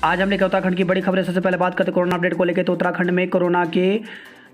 आज हम लेकर उत्तराखंड की बड़ी खबरें। सबसे पहले बात करते हैं कोरोना अपडेट को लेकर। तो उत्तराखंड में कोरोना के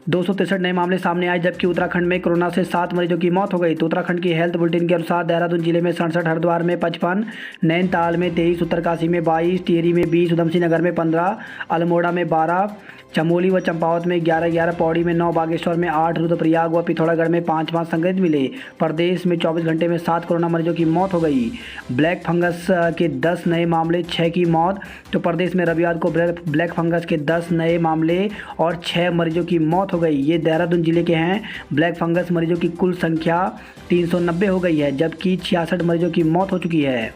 263 नए मामले सामने आए, जबकि उत्तराखंड में कोरोना से 7 मरीजों की मौत हो गई। तो उत्तराखंड की हेल्थ बुलेटिन के अनुसार देहरादून जिले में 67, हरिद्वार में 55, नैनीताल में 23, उत्तरकाशी में 22, टिहरी में 20, उधमसिंह नगर में 15, अल्मोड़ा में 12, चमोली व चंपावत में 11, पौड़ी में 9, बागेश्वर में 8, रुद्रप्रयाग व पिथौरागढ़ में 5 संक्रमित मिले। प्रदेश में 24 घंटे में 7 कोरोना मरीजों की मौत हो गई। ब्लैक फंगस के 10 नए मामले, 6 की मौत। तो प्रदेश में रविवार को ब्लैक फंगस के 10 नए मामले और 6 मरीजों की मौत हो गई। ये देहरादून जिले के हैं। ब्लैक फंगस मरीजों की कुल संख्या 390 हो गई है, जबकि 66 मरीजों की मौत हो चुकी है।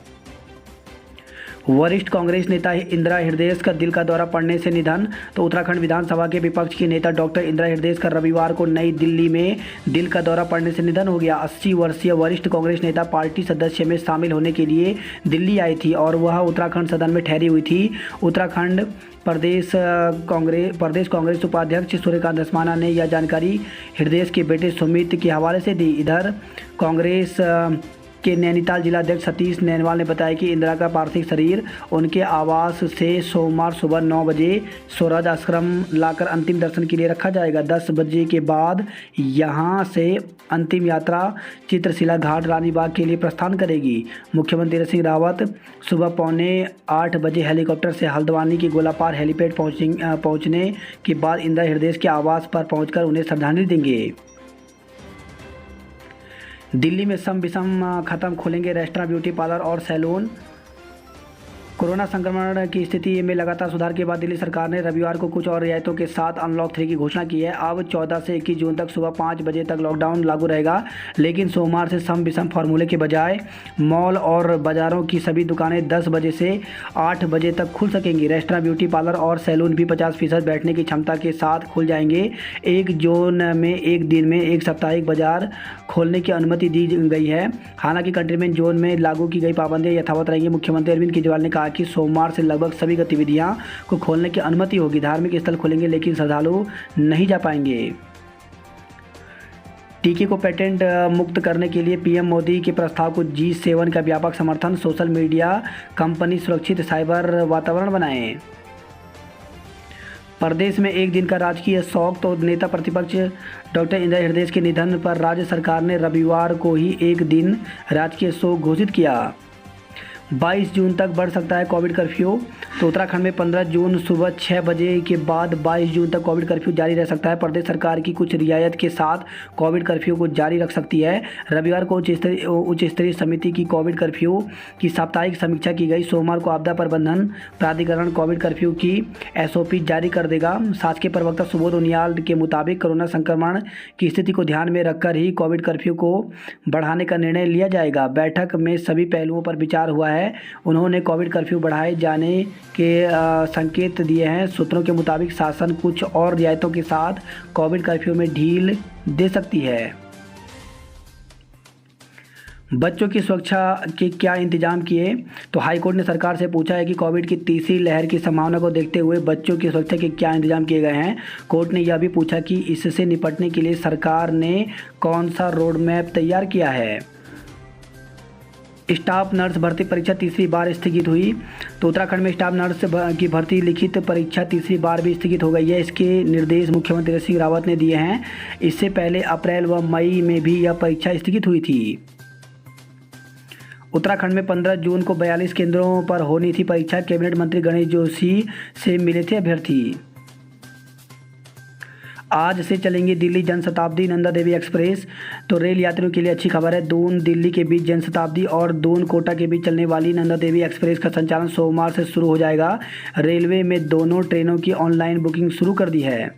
वरिष्ठ कांग्रेस नेता इंदिरा हृदयेश का दिल का दौरा पड़ने से निधन। तो उत्तराखंड विधानसभा के विपक्ष की नेता डॉक्टर इंदिरा हृदयेश का रविवार को नई दिल्ली में दिल का दौरा पड़ने से निधन हो गया। 80 वर्षीय वरिष्ठ कांग्रेस नेता पार्टी सदस्य में शामिल होने के लिए दिल्ली आई थी और वह उत्तराखंड सदन में ठहरी हुई थी। उत्तराखंड प्रदेश कांग्रेस उपाध्यक्ष सूर्यकांत धस्माना ने यह जानकारी हृदयेश के बेटे सुमित के हवाले से दी। इधर कांग्रेस के नैनीताल जिलाध्यक्ष सतीश नैनवाल ने बताया कि इंदिरा का पार्थिव शरीर उनके आवास से सोमवार सुबह 9 बजे स्वराज आश्रम लाकर अंतिम दर्शन के लिए रखा जाएगा। 10 बजे के बाद यहां से अंतिम यात्रा चित्रशिला घाट रानीबाग के लिए प्रस्थान करेगी। मुख्यमंत्री त्रिवेंद्र सिंह रावत सुबह 7:45 बजे हेलीकॉप्टर से हल्द्वानी के गोलापार हेलीपैड पहुंचने के बाद इंदिरा हृदयेश के आवास पर पहुंचकर उन्हें श्रद्धांजलि देंगे। दिल्ली में सम विषम खत्म, खोलेंगे रेस्टोरेंट, ब्यूटी पार्लर और सैलून। कोरोना संक्रमण की स्थिति में लगातार सुधार के बाद दिल्ली सरकार ने रविवार को कुछ और रियायतों के साथ अनलॉक 3 की घोषणा की है। अब 14 से 21 जून तक सुबह 5 बजे तक लॉकडाउन लागू रहेगा, लेकिन सोमवार से सम विषम फार्मूले के बजाय मॉल और बाजारों की सभी दुकानें 10 बजे से 8 बजे तक खुल सकेंगी। रेस्टोरेंट, ब्यूटी पार्लर और सैलून भी 50% बैठने की क्षमता के साथ खुल जाएंगे। एक जोन में एक दिन में एक साप्ताहिक बाजार खोलने की अनुमति दी गई है। हालांकि कंटेनमेंट जोन में लागू की गई पाबंदियां यथावत रहेंगी। मुख्यमंत्री अरविंद केजरीवाल ने कहा कि सोमवार से लगभग सभी गतिविधियां को खोलने की अनुमति होगी। धार्मिक स्थल खुलेंगे, लेकिन श्रद्धालु नहीं जा पाएंगे। टीके को पेटेंट मुक्त करने के लिए पीएम मोदी के प्रस्ताव को G7 का व्यापक समर्थन। सोशल मीडिया कंपनी सुरक्षित साइबर वातावरण बनाएं। प्रदेश में एक दिन का राजकीय शोक। तो नेता प्रतिपक्ष डॉक्टर इंदिरा हृदयेश के निधन पर राज्य सरकार ने रविवार को ही एक दिन राजकीय शोक घोषित किया। 22 जून तक बढ़ सकता है कोविड कर्फ्यू। तो उत्तराखंड में 15 जून सुबह 6 बजे के बाद 22 जून तक कोविड कर्फ्यू जारी रह सकता है। प्रदेश सरकार की कुछ रियायत के साथ कोविड कर्फ्यू को जारी रख सकती है। रविवार को उच्च स्तरीय समिति की कोविड कर्फ्यू की साप्ताहिक समीक्षा की गई। सोमवार को आपदा प्रबंधन प्राधिकरण कोविड कर्फ्यू की SOP जारी कर देगा। शासकीय प्रवक्ता सुबोध उनियाल के मुताबिक कोरोना संक्रमण की स्थिति को ध्यान में रखकर ही कोविड कर्फ्यू को बढ़ाने का निर्णय लिया जाएगा। बैठक में सभी पहलुओं पर विचार हुआ है। उन्होंने कोविड कर्फ्यू बढ़ाए जाने के संकेत दिए हैं। सूत्रों के मुताबिक शासन कुछ और रियायतों के साथ कोविड कर्फ्यू में ढील दे सकती है। बच्चों की सुरक्षा के क्या इंतजाम किए? तो हाईकोर्ट ने सरकार से पूछा है कि कोविड की तीसरी लहर की संभावना को देखते हुए बच्चों की सुरक्षा के क्या इंतजाम किए गए हैं। कोर्ट ने यह भी पूछा कि इससे निपटने के लिए सरकार ने कौन सा रोड मैप तैयार किया है। स्टाफ नर्स भर्ती परीक्षा तीसरी बार स्थगित हुई। तो उत्तराखंड में स्टाफ नर्स की भर्ती लिखित परीक्षा तीसरी बार भी स्थगित हो गई है। इसके निर्देश मुख्यमंत्री त्रिवेंद्र सिंह रावत ने दिए हैं। इससे पहले अप्रैल व मई में भी यह परीक्षा स्थगित हुई थी। उत्तराखंड में 15 जून को 42 केंद्रों पर होनी थी परीक्षा। कैबिनेट मंत्री गणेश जोशी से मिले थे अभ्यर्थी। आज से चलेंगी दिल्ली जनशताब्दी नंदा देवी एक्सप्रेस। तो रेल यात्रियों के लिए अच्छी खबर है। दून दिल्ली के बीच जनशताब्दी और दून कोटा के बीच चलने वाली नंदा देवी एक्सप्रेस का संचालन सोमवार से शुरू हो जाएगा। रेलवे में दोनों ट्रेनों की ऑनलाइन बुकिंग शुरू कर दी है।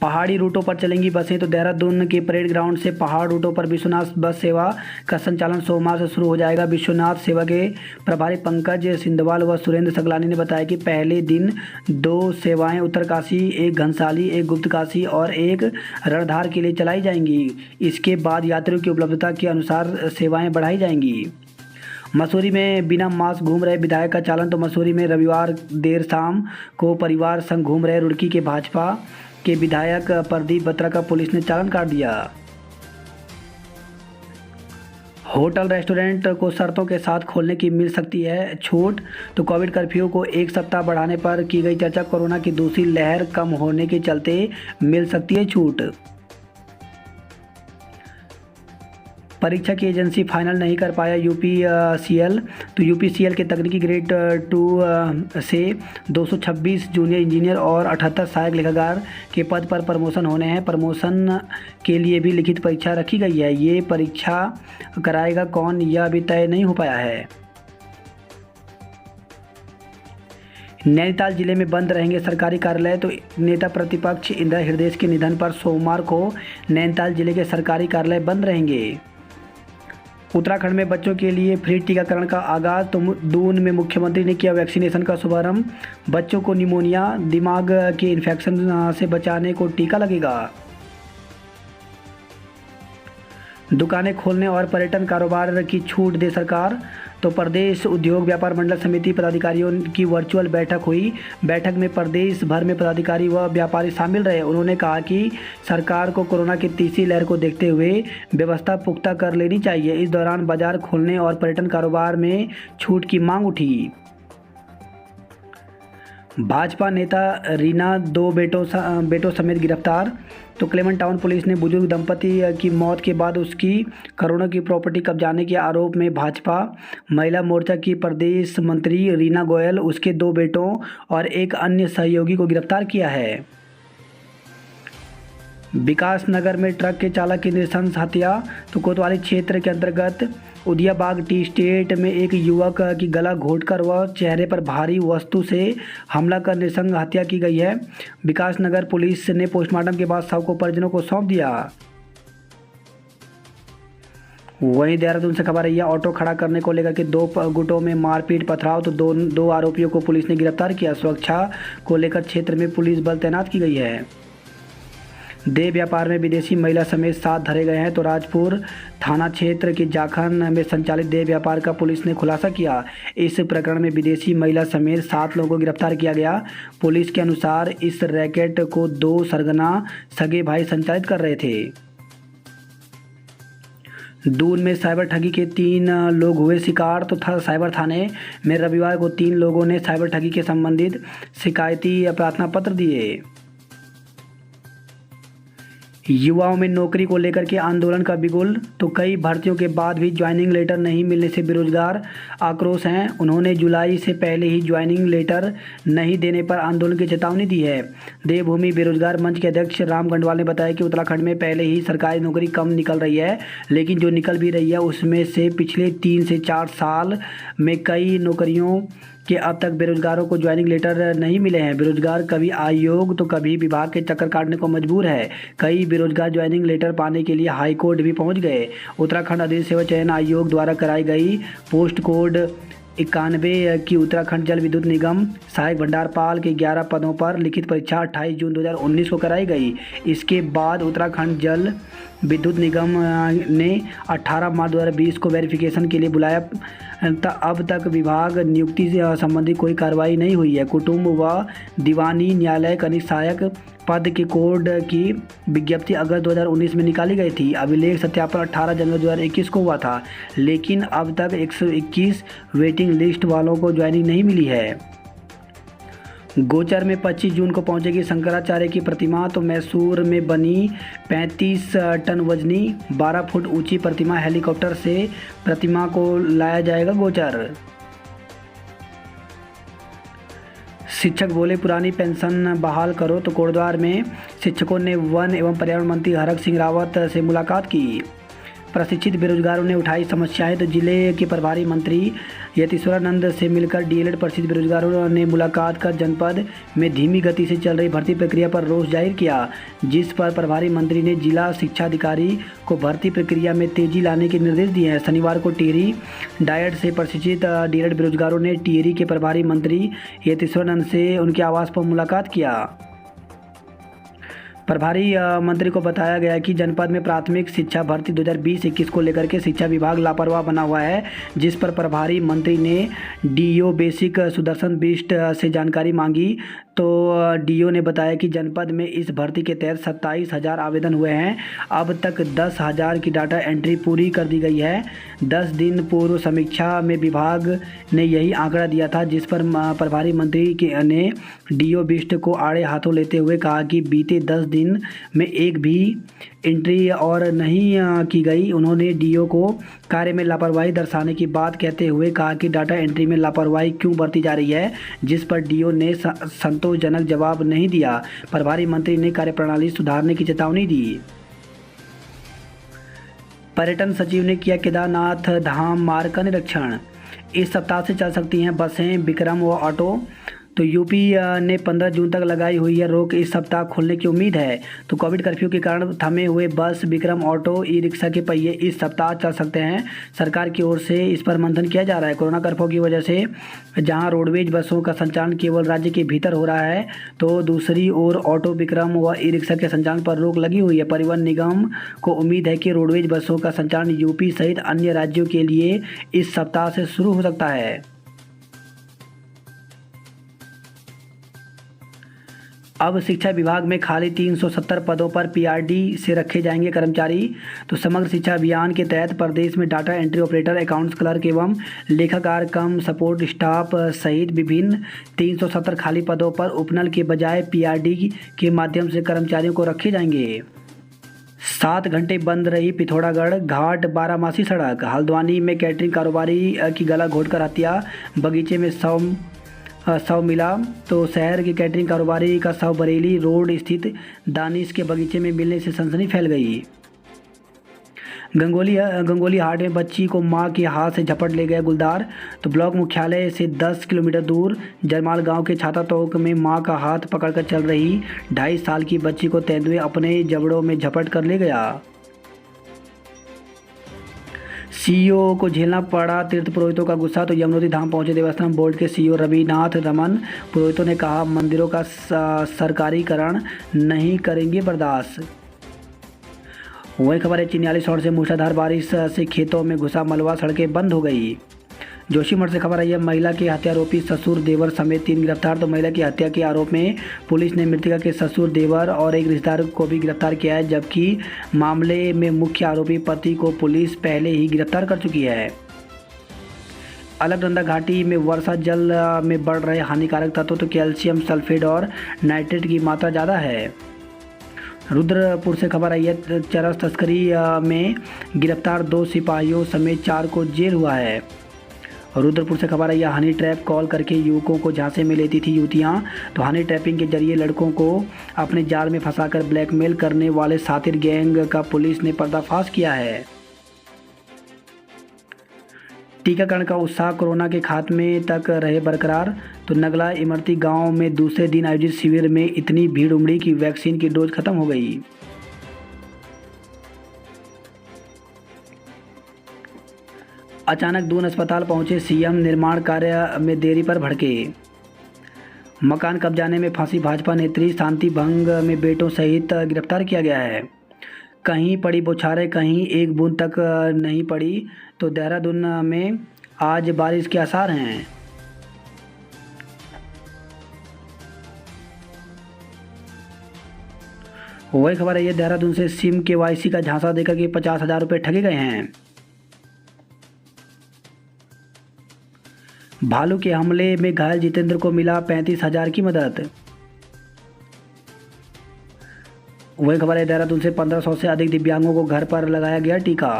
पहाड़ी रूटों पर चलेंगी बसें। तो देहरादून के परेड ग्राउंड से पहाड़ रूटों पर विश्वनाथ बस सेवा का संचालन सोमवार से शुरू हो जाएगा। विश्वनाथ सेवा के प्रभारी पंकज सिंधवाल व सुरेंद्र सगलानी ने बताया कि पहले दिन 2 सेवाएं उत्तरकाशी, एक घनसाली, एक गुप्तकाशी और एक रणधार के लिए चलाई जाएंगी। इसके बाद यात्रियों की उपलब्धता के अनुसार सेवाएँ बढ़ाई जाएंगी। मसूरी में बिना मास्क घूम रहे विधायक का चालान। तो मसूरी में रविवार देर शाम को परिवार संग घूम रहे रुड़की के भाजपा के विधायक प्रदीप बत्रा का पुलिस ने चालान काट दिया। होटल रेस्टोरेंट को शर्तों के साथ खोलने की मिल सकती है छूट। तो कोविड कर्फ्यू को एक सप्ताह बढ़ाने पर की गई चर्चा, कोरोना की दूसरी लहर कम होने के चलते मिल सकती है छूट। परीक्षा की एजेंसी फाइनल नहीं कर पाया यूपीसीएल। तो यूपीसीएल के तकनीकी ग्रेड 2 से 226 जूनियर इंजीनियर और 78 सहायक लेखाकार के पद पर प्रमोशन होने हैं। प्रमोशन के लिए भी लिखित परीक्षा रखी गई है। ये परीक्षा कराएगा कौन, यह अभी तय नहीं हो पाया है। नैनीताल जिले में बंद रहेंगे सरकारी कार्यालय। तो नेता प्रतिपक्ष इंदिरा हृदय के निधन पर सोमवार को नैनीताल जिले के सरकारी कार्यालय बंद रहेंगे। उत्तराखंड में बच्चों के लिए फ्री टीकाकरण का आगाज। तो दून में मुख्यमंत्री ने किया वैक्सीनेशन का शुभारंभ। बच्चों को निमोनिया, दिमाग के इन्फेक्शन से बचाने को टीका लगेगा। दुकानें खोलने और पर्यटन कारोबार की छूट दे सरकार। तो प्रदेश उद्योग व्यापार मंडल समिति पदाधिकारियों की वर्चुअल बैठक हुई। बैठक में प्रदेश भर में पदाधिकारी व व्यापारी शामिल रहे। उन्होंने कहा कि सरकार को कोरोना की तीसरी लहर को देखते हुए व्यवस्था पुख्ता कर लेनी चाहिए। इस दौरान बाजार खोलने और पर्यटन कारोबार में छूट की मांग उठी। भाजपा नेता रीना दो बेटों समेत गिरफ्तार। तो क्लेमन टाउन पुलिस ने बुजुर्ग दंपति की मौत के बाद उसकी करोड़ों की प्रॉपर्टी कब्जाने के आरोप में भाजपा महिला मोर्चा की प्रदेश मंत्री रीना गोयल, उसके 2 बेटों और एक अन्य सहयोगी को गिरफ्तार किया है। विकास नगर में ट्रक के चालक की नृशंस हत्या। तो कोतवाली क्षेत्र के अंतर्गत उदियाबाग टी स्टेट में एक युवक की गला घोंटकर व चेहरे पर भारी वस्तु से हमला कर नृशंस हत्या की गई है। विकास नगर पुलिस ने पोस्टमार्टम के बाद शव को परिजनों को सौंप दिया। वहीं देहरादून से खबर आई है, ऑटो खड़ा करने को लेकर के 2 गुटों में मारपीट पथराव। तो दो आरोपियों को पुलिस ने गिरफ्तार किया। सुरक्षा को लेकर क्षेत्र में पुलिस बल तैनात की गई है। देह व्यापार में विदेशी महिला समेत 7 धरे गए हैं। तो राजपुर थाना क्षेत्र के जाखन में संचालित देह व्यापार का पुलिस ने खुलासा किया। इस प्रकरण में विदेशी महिला समेत 7 लोगों को गिरफ्तार किया गया। पुलिस के अनुसार इस रैकेट को 2 सरगना सगे भाई संचालित कर रहे थे। दून में साइबर ठगी के 3 लोग हुए शिकार। तो साइबर थाने में रविवार को 3 लोगों ने साइबर ठगी के संबंधित शिकायती प्रार्थना पत्र दिए। युवाओं में नौकरी को लेकर के आंदोलन का बिगुल। तो कई भर्तियों के बाद भी ज्वाइनिंग लेटर नहीं मिलने से बेरोजगार आक्रोश हैं। उन्होंने जुलाई से पहले ही ज्वाइनिंग लेटर नहीं देने पर आंदोलन की चेतावनी दी है। देवभूमि बेरोजगार मंच के अध्यक्ष राम गंडवाल ने बताया कि उत्तराखंड में पहले ही सरकारी नौकरी कम निकल रही है, लेकिन जो निकल भी रही है उसमें से पिछले 3 से 4 साल में कई नौकरियों कि अब तक बेरोजगारों को ज्वाइनिंग लेटर नहीं मिले हैं। बेरोजगार कभी आयोग तो कभी विभाग के चक्कर काटने को मजबूर है। कई बेरोजगार ज्वाइनिंग लेटर पाने के लिए हाई कोर्ट भी पहुंच गए। उत्तराखंड अधिक सेवा चयन आयोग द्वारा कराई गई पोस्ट कोड 91 की उत्तराखंड जल विद्युत निगम सहायक भंडारपाल के 11 पदों पर लिखित परीक्षा 28 जून 2019 को कराई गई। इसके बाद उत्तराखंड जल विद्युत निगम ने 18 मार्च 2020 को वेरिफिकेशन के लिए बुलाया। अब तक विभाग नियुक्ति से संबंधित कोई कार्रवाई नहीं हुई है। कुटुंब व दीवानी न्यायालय कनिष्ठ सहायक पद के कोड की विज्ञप्ति अगस्त 2019 में निकाली गई थी। अभिलेख सत्यापन 18 जनवरी 2021 को हुआ था, लेकिन अब तक 121 वेटिंग लिस्ट वालों को ज्वाइनिंग नहीं मिली है। गोचर में 25 जून को पहुंचेगी शंकराचार्य की प्रतिमा। तो मैसूर में बनी 35 टन वजनी 12 फुट ऊंची प्रतिमा हेलीकॉप्टर से प्रतिमा को लाया जाएगा गोचर। शिक्षक बोले पुरानी पेंशन बहाल करो। तो कोटद्वार में शिक्षकों ने वन एवं पर्यावरण मंत्री हरक सिंह रावत से मुलाकात की। प्रशिक्षित बेरोजगारों ने उठाई समस्याएं। तो जिले के प्रभारी मंत्री यतीश्वरानंद से मिलकर डीएलएड प्रशिक्षित बेरोजगारों ने मुलाकात कर जनपद में धीमी गति से चल रही भर्ती प्रक्रिया पर रोष जाहिर किया, जिस पर प्रभारी मंत्री ने जिला शिक्षा अधिकारी को भर्ती प्रक्रिया में तेजी लाने के निर्देश दिए हैं। शनिवार को टिहरी डायट से प्रशिक्षित डीएलएड बेरोजगारों ने टिहरी के प्रभारी मंत्री यतीश्वरानंद से उनके आवास पर मुलाकात किया। प्रभारी मंत्री को बताया गया कि जनपद में प्राथमिक शिक्षा भर्ती 2020-21 को लेकर के शिक्षा विभाग लापरवाह बना हुआ है, जिस पर प्रभारी मंत्री ने डीईओ बेसिक सुदर्शन बिष्ट से जानकारी मांगी। तो डीईओ ने बताया कि जनपद में इस भर्ती के तहत 27,000 आवेदन हुए हैं। अब तक 10,000 की डाटा एंट्री पूरी कर दी गई है। 10 दिन पूर्व समीक्षा में विभाग ने यही आंकड़ा दिया था, जिस पर प्रभारी मंत्री ने डीईओ बिष्ट को आड़े हाथों लेते हुए कहा कि बीते 10 दिन में एक भी एंट्री और नहीं की गई। उन्होंने डीईओ को कार्य में लापरवाही दर्शाने की बात कहते हुए कहा कि डाटा एंट्री में लापरवाही क्यों बरती जा रही है, जिस पर डीईओ ने संतोषजनक जवाब नहीं दिया। प्रभारी मंत्री ने कार्यप्रणाली सुधारने की चेतावनी दी। पर्यटन सचिव ने किया केदारनाथ धाम मार्ग का निरीक्षण। इस सप्ताह से चल सकती हैं बसें, विक्रम व ऑटो। तो यूपी ने 15 जून तक लगाई हुई है रोक, इस सप्ताह खुलने की उम्मीद है। तो कोविड कर्फ्यू के कारण थमे हुए बस, विक्रम ऑटो, ई रिक्शा के पहिए इस सप्ताह चल सकते हैं। सरकार की ओर से इस पर मंथन किया जा रहा है। कोरोना कर्फ्यू की वजह से जहां रोडवेज बसों का संचालन केवल राज्य के भीतर हो रहा है, तो दूसरी ओर ऑटो, विक्रम व ई रिक्शा के संचालन पर रोक लगी हुई है। परिवहन निगम को उम्मीद है कि रोडवेज बसों का संचालन यूपी सहित अन्य राज्यों के लिए इस सप्ताह से शुरू हो सकता है। अब शिक्षा विभाग में खाली 370 पदों पर पीआरडी से रखे जाएंगे कर्मचारी। तो समग्र शिक्षा अभियान के तहत प्रदेश में data entry operator, accounts clerk एवं लेखाकार कम सपोर्ट स्टाफ सहित विभिन्न 370 खाली पदों पर उपनल के बजाय पीआरडी के माध्यम से कर्मचारियों को रखे जाएंगे। 7 घंटे बंद रही पिथौरागढ़ घाट बारामासी सड़क। हल्द्वानी में कैटरिंग कारोबारी की गला घोटकर हत्या, बगीचे में शव मिला। तो शहर के कैटरिंग कारोबारी का शव बरेली रोड स्थित दानिश के बगीचे में मिलने से सनसनी फैल गई। गंगोली हाट में बच्ची को मां के हाथ से झपट ले गया गुलदार। तो ब्लॉक मुख्यालय से 10 किलोमीटर दूर जरमाल गांव के छाता तोक में मां का हाथ पकड़कर चल रही 2.5 साल की बच्ची को तेंदुए अपने जबड़ों में झपट कर ले गया। सीईओ को झेलना पड़ा तीर्थ पुरोहितों का गुस्सा। तो यमुनोत्री धाम पहुंचे देवस्थान बोर्ड के सीईओ रविनाथ रमन। पुरोहितों ने कहा मंदिरों का सरकारीकरण नहीं करेंगे बर्दाश्त। वही खबर है चिन्यालीस से मूसलाधार बारिश से खेतों में घुसा मलबा, सड़कें बंद हो गई। जोशीमठ से खबर आई है महिला के हत्यारोपी ससुर देवर समेत 3 गिरफ्तार। तो महिला की हत्या के आरोप में पुलिस ने मृतका के ससुर देवर और एक रिश्तेदार को भी गिरफ्तार किया है, जबकि मामले में मुख्य आरोपी पति को पुलिस पहले ही गिरफ्तार कर चुकी है। अलकनंदा घाटी में वर्षा जल में बढ़ रहे हानिकारक तत्व। तो कैल्शियम सल्फेट और नाइट्रेट की मात्रा ज़्यादा है। रुद्रपुर से खबर आई है चरस तस्करी में गिरफ्तार 2 सिपाहियों समेत 4 को जेल हुआ है। रुद्रपुर से खबर आई है हनी ट्रैप कॉल करके युवकों को झांसे में लेती थी युवतियां। तो हनी ट्रैपिंग के जरिए लड़कों को अपने जाल में फंसाकर ब्लैकमेल करने वाले सातिर गैंग का पुलिस ने पर्दाफाश किया है। टीकाकरण का उत्साह कोरोना के खात्मे तक रहे बरकरार। तो नगला इमरती गांव में दूसरे दिन आयोजित शिविर में इतनी भीड़ उमड़ी कि वैक्सीन की डोज खत्म हो गई। अचानक दून अस्पताल पहुंचे सीएम, निर्माण कार्य में देरी पर भड़के। मकान कब्जाने में फंसी भाजपा नेत्री शांति भंग में बेटों सहित गिरफ्तार किया गया है। कहीं पड़ी बौछारें, कहीं एक बूंद तक नहीं पड़ी। तो देहरादून में आज बारिश के आसार हैं। वही खबर है ये देहरादून से सिम केवाईसी का झांसा देकर के 50,000 रुपये ठगे गए हैं। भालू के हमले में घायल जितेंद्र को मिला 35,000 की मदद। वही खबर है देहरादून से 1500 से अधिक दिव्यांगों को घर पर लगाया गया टीका।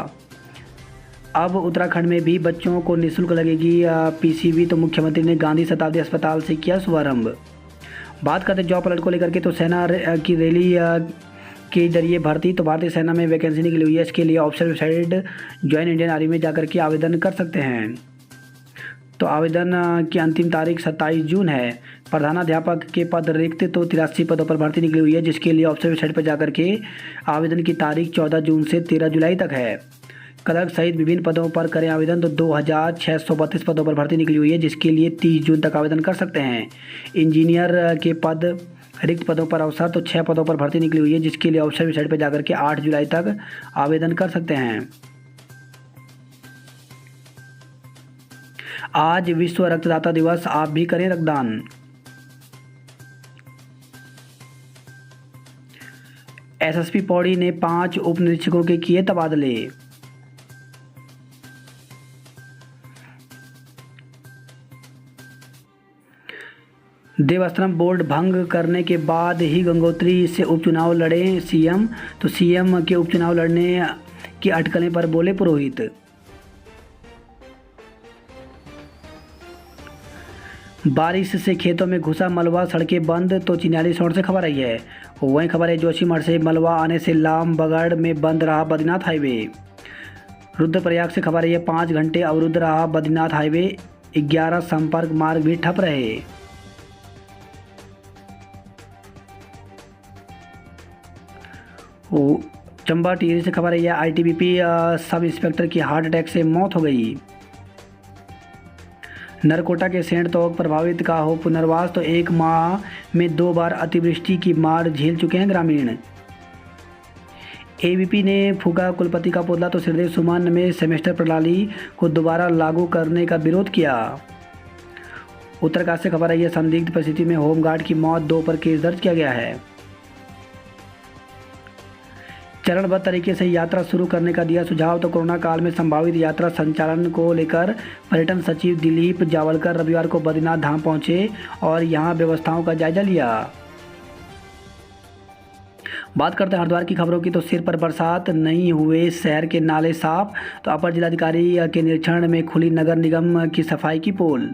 अब उत्तराखंड में भी बच्चों को निःशुल्क लगेगी पीसीवी। तो मुख्यमंत्री ने गांधी शताब्दी अस्पताल से किया शुभारंभ। बात करते जॉब अलर्ट को लेकर के। तो सेना की रैली के जरिए भर्ती। तो भारतीय सेना में वैकेंसी निकली हुई है। इसके लिए official website join Indian army में जाकर के आवेदन कर सकते हैं। तो आवेदन की अंतिम तारीख 27 जून है। प्रधानाध्यापक के पद रिक्त। तो 83 पदों पर भर्ती निकली हुई है, जिसके लिए ऑफिशियल वेबसाइट पर जाकर के आवेदन की तारीख 14 जून से 13 जुलाई तक है। क्लर्क सहित विभिन्न पदों पर करें आवेदन। तो 2632 पदों पर भर्ती निकली हुई है, जिसके लिए 30 जून तक आवेदन कर सकते हैं। इंजीनियर के पद रिक्त पदों पर अवसर तो 6 पदों पर भर्ती निकली हुई है, जिसके लिए ऑफिशियल वेबसाइट पर जाकर के 8 जुलाई तक आवेदन कर सकते हैं। आज विश्व रक्तदाता दिवस, आप भी करें रक्तदान। एसएसपी पौड़ी ने 5 उप निरीक्षकों के किए तबादले। देवस्थानम बोर्ड भंग करने के बाद ही गंगोत्री से उपचुनाव लड़े सीएम, तो सीएम के उपचुनाव लड़ने की अटकलें पर बोले पुरोहित। बारिश से खेतों में घुसा मलबा, सड़कें बंद, तो चिन्यालीसौड़ से खबर आई है। वहीं खबर है जोशीमठ से मलबा आने से लामबगड़ में बंद रहा बद्रीनाथ हाईवे। रुद्रप्रयाग से खबर है 5 घंटे अवरुद्ध रहा बद्रीनाथ हाईवे, 11 संपर्क मार्ग भी ठप रहे। चंबा टिहरी से खबर है आईटीबीपी सब इंस्पेक्टर की हार्ट अटैक से मौत हो गई। नरकोटा के सेंट तोक प्रभावित का हो पुनर्वास, तो 1 माह में 2 बार अतिवृष्टि की मार झेल चुके हैं ग्रामीण। एबीपी ने फूका कुलपति का पुतला, तो श्रीदेव सुमन में सेमेस्टर प्रणाली को दोबारा लागू करने का विरोध किया। उत्तरकाशी से खबर है संदिग्ध परिस्थिति में होमगार्ड की मौत, 2 पर केस दर्ज किया गया है। चरणबद्ध तरीके से यात्रा शुरू करने का दिया सुझाव, तो कोरोना काल में संभावित यात्रा संचालन को लेकर पर्यटन सचिव दिलीप जावलकर रविवार को बद्रीनाथ धाम पहुंचे और यहां व्यवस्थाओं का जायजा लिया। बात करते हैं हरिद्वार की खबरों की, तो सिर पर बरसात, नहीं हुए शहर के नाले साफ, तो अपर जिलाधिकारी के निरीक्षण में खुली नगर निगम की सफाई की पोल।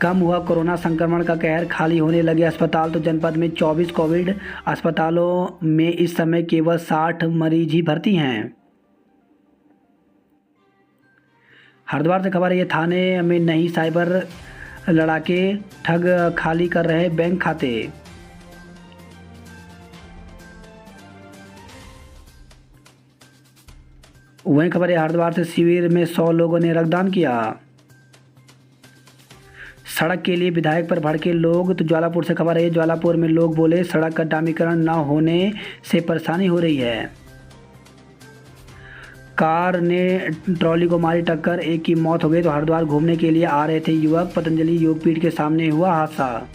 कम हुआ कोरोना संक्रमण का कहर, खाली होने लगे अस्पताल, तो जनपद में 24 कोविड अस्पतालों में इस समय केवल 60 मरीज ही भर्ती हैं। हरिद्वार से खबर है थाने में नहीं साइबर लड़ाके, ठग खाली कर रहे बैंक खाते। वहीं खबर है हरिद्वार से शिविर में 100 लोगों ने रक्तदान किया। सड़क के लिए विधायक पर भड़के लोग, तो ज्वालापुर से खबर है ज्वालापुर में लोग बोले सड़क का डामरीकरण न होने से परेशानी हो रही है। कार ने ट्रॉली को मारी टक्कर, 1 की मौत हो गई, तो हरिद्वार घूमने के लिए आ रहे थे युवक, पतंजलि योगपीठ के सामने हुआ हादसा।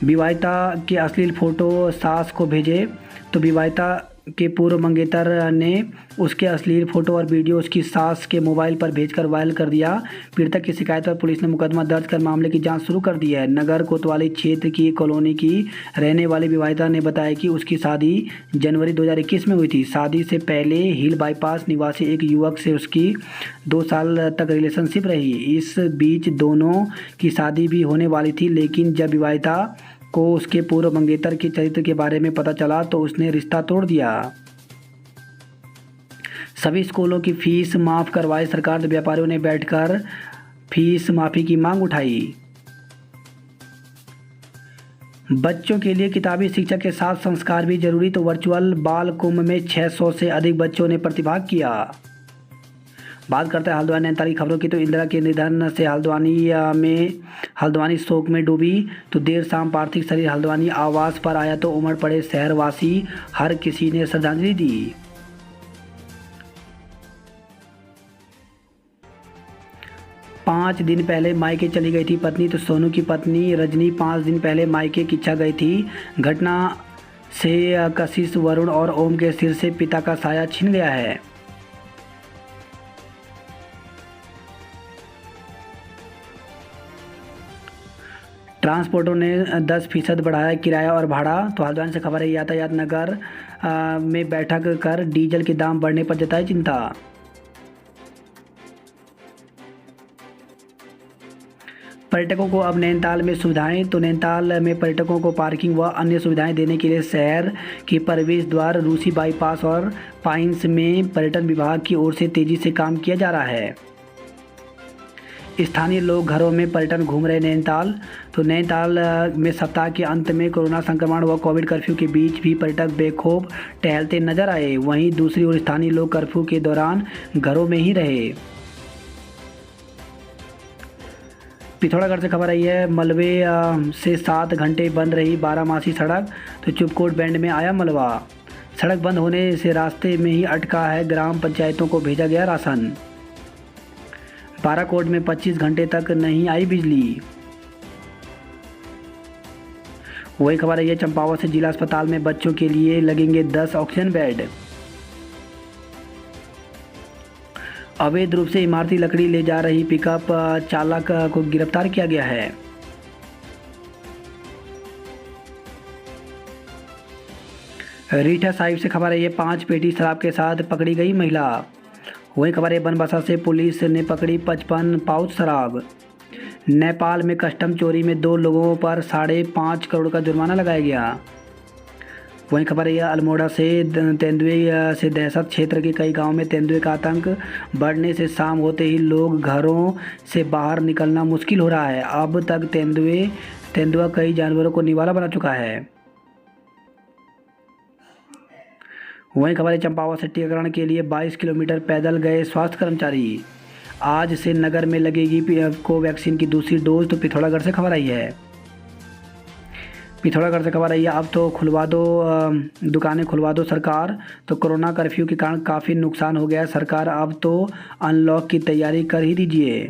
विवाहिता के अश्लील फोटो सास को भेजे, तो विवाहिता के पूर्व मंगेतर ने उसके अश्लील फोटो और वीडियो उसकी सास के मोबाइल पर भेजकर वायरल कर दिया। पीड़िता की शिकायत पर पुलिस ने मुकदमा दर्ज कर मामले की जांच शुरू कर दी है। नगर कोतवाली क्षेत्र की कॉलोनी की रहने वाली विवाहिता ने बताया कि उसकी शादी जनवरी 2021 में हुई थी। शादी से पहले हिल बाईपास निवासी एक युवक से उसकी 2 साल तक रिलेशनशिप रही। इस बीच दोनों की शादी भी होने वाली थी, लेकिन जब विवाहिता को उसके पूर्व मंगेतर के चरित्र के बारे में पता चला तो उसने रिश्ता तोड़ दिया। सभी स्कूलों की फीस माफ़ करवाई सरकार, तो व्यापारियों ने बैठकर फीस माफ़ी की मांग उठाई। बच्चों के लिए किताबी शिक्षा के साथ संस्कार भी जरूरी, तो वर्चुअल बाल कुंभ में 600 से अधिक बच्चों ने प्रतिभाग किया। बात करते हैं हल्द्वानी नैनीताल की खबरों की, तो इंदिरा के निधन से हल्द्वानी शोक में डूबी, तो देर शाम पार्थिव शरीर हल्द्वानी आवास पर आया तो उमड़ पड़े शहरवासी, हर किसी ने श्रद्धांजलि दी। पाँच दिन पहले मायके चली गई थी पत्नी, तो सोनू की पत्नी रजनी 5 दिन पहले मायके किच्छा गई थी। घटना से कशिश, वरुण और ओम के सिर से पिता का साया छिन गया है। ट्रांसपोर्टरों ने 10% बढ़ाया किराया और भाड़ा, तो हल्द्वानी से खबर है यातायात नगर में बैठक कर डीजल के दाम बढ़ने पर जताई चिंता। पर्यटकों को अब नैनीताल में सुविधाएं, तो नैनीताल में पर्यटकों को पार्किंग व अन्य सुविधाएं देने के लिए शहर के प्रवेश द्वार, रूसी बाईपास और पाइन्स में पर्यटन विभाग की ओर से तेजी से काम किया जा रहा है। स्थानीय लोग घरों में पर्यटन घूम रहे नैनीताल, तो नैनीताल में सप्ताह के अंत में कोरोना संक्रमण व कोविड कर्फ्यू के बीच भी पर्यटक बेखौफ टहलते नजर आए। वहीं दूसरी ओर स्थानीय लोग कर्फ्यू के दौरान घरों में ही रहे। पिथौरागढ़ से खबर आई है, मलबे से 7 घंटे बंद रही बारामासी सड़क, तो चिपकोट बैंड में आया मलबा। सड़क बंद होने से रास्ते में ही अटका है, ग्राम पंचायतों को भेजा गया राशन। बाराकोट में 25 घंटे तक नहीं आई बिजली। वही खबर आई है, चंपावत से जिला अस्पताल में बच्चों के लिए लगेंगे 10 ऑक्सीजन बेड। अवैध रूप से इमारती लकड़ी ले जा रही पिकअप चालक को गिरफ्तार किया गया है। रीठा साहिब से खबर है, ये 5 पेटी शराब के साथ पकड़ी गई महिला। वही खबर है, बनबसा से पुलिस ने पकड़ी 55 पाउच शराब। नेपाल में कस्टम चोरी में 2 लोगों पर 5.5 करोड़ का जुर्माना लगाया गया। वहीं खबर है, अल्मोड़ा से तेंदुए से दहशत, क्षेत्र के कई गांवों में तेंदुए का आतंक बढ़ने से शाम होते ही लोग घरों से बाहर निकलना मुश्किल हो रहा है। अब तक तेंदुआ कई जानवरों को निवाला बना चुका है। वहीं खबर है, चंपावत से टीकाकरण के लिए 22 किलोमीटर पैदल गए स्वास्थ्य कर्मचारी। आज से नगर में लगेगी कोवैक्सीन की दूसरी डोज। तो पिथौरागढ़ से खबर आई है, अब तो खुलवा दो दुकानें, खुलवा दो सरकार। तो कोरोना कर्फ्यू के कारण काफ़ी नुकसान हो गया है सरकार, अब तो अनलॉक की तैयारी कर ही दीजिए।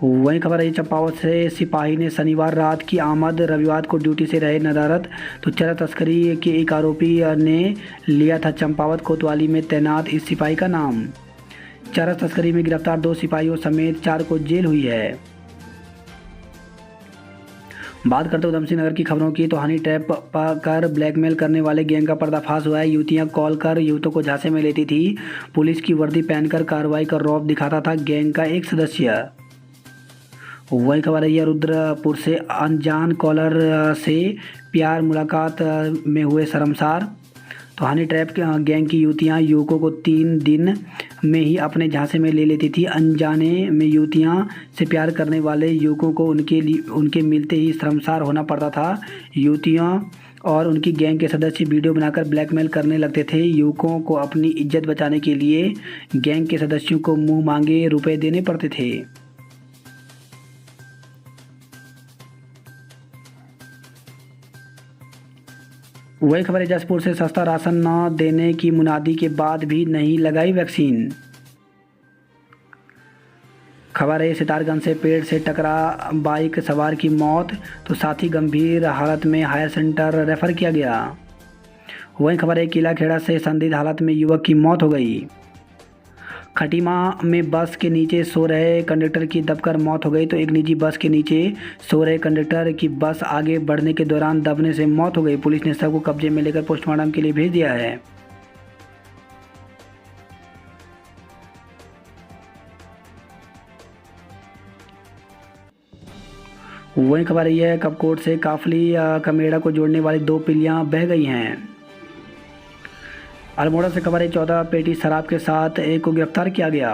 वहीं खबर है, चंपावत से सिपाही ने शनिवार रात की आमद, रविवार को ड्यूटी से रहे नदारद। तो चरस तस्करी के एक आरोपी ने लिया था चंपावत कोतवाली में तैनात इस सिपाही का नाम। चरस तस्करी में गिरफ्तार 2 सिपाहियों समेत 4 को जेल हुई है। बात करते हैं उधमसिंह नगर की खबरों की। तो हनी ट्रैप कर ब्लैकमेल करने वाले गैंग का पर्दाफाश हुआ है। युवतियां कॉल कर युवकों को झांसे में लेती थी, पुलिस की वर्दी पहनकर कार्रवाई कर रौब दिखाता था गैंग का एक सदस्य। वही खबर है, रुद्रपुर से अनजान कॉलर से प्यार मुलाकात में हुए शर्मसार। तो हनी ट्रैप गैंग की युवतियां युवकों को 3 दिन में ही अपने झांसे में ले लेती थी। अनजाने में युवतियां से प्यार करने वाले युवकों को उनके मिलते ही शर्मसार होना पड़ता था। युवतियां और उनकी गैंग के सदस्य वीडियो बनाकर ब्लैकमेल करने लगते थे। युवकों को अपनी इज्जत बचाने के लिए गैंग के सदस्यों को मुंह मांगे रुपए देने पड़ते थे। वही खबर है, जसपुर से सस्ता राशन न देने की मुनादी के बाद भी नहीं लगाई वैक्सीन। खबर है, सितारगंज से पेड़ से टकरा बाइक सवार की मौत, तो साथी गंभीर हालत में हायर सेंटर रेफर किया गया। वही खबर है, किला खेड़ा से संदिग्ध हालत में युवक की मौत हो गई। खटीमा में बस के नीचे सो रहे कंडक्टर की दबकर मौत हो गई। तो एक निजी बस के नीचे सो रहे कंडक्टर की बस आगे बढ़ने के दौरान दबने से मौत हो गई। पुलिस ने शव को कब्जे में लेकर पोस्टमार्टम के लिए भेज दिया है। वही खबर रही है, कपकोट से काफली कमेड़ा को जोड़ने वाली 2 पुलियां बह गई हैं। अल्मोड़ा से खबर है, 14 पेटी शराब के साथ एक को गिरफ्तार किया गया।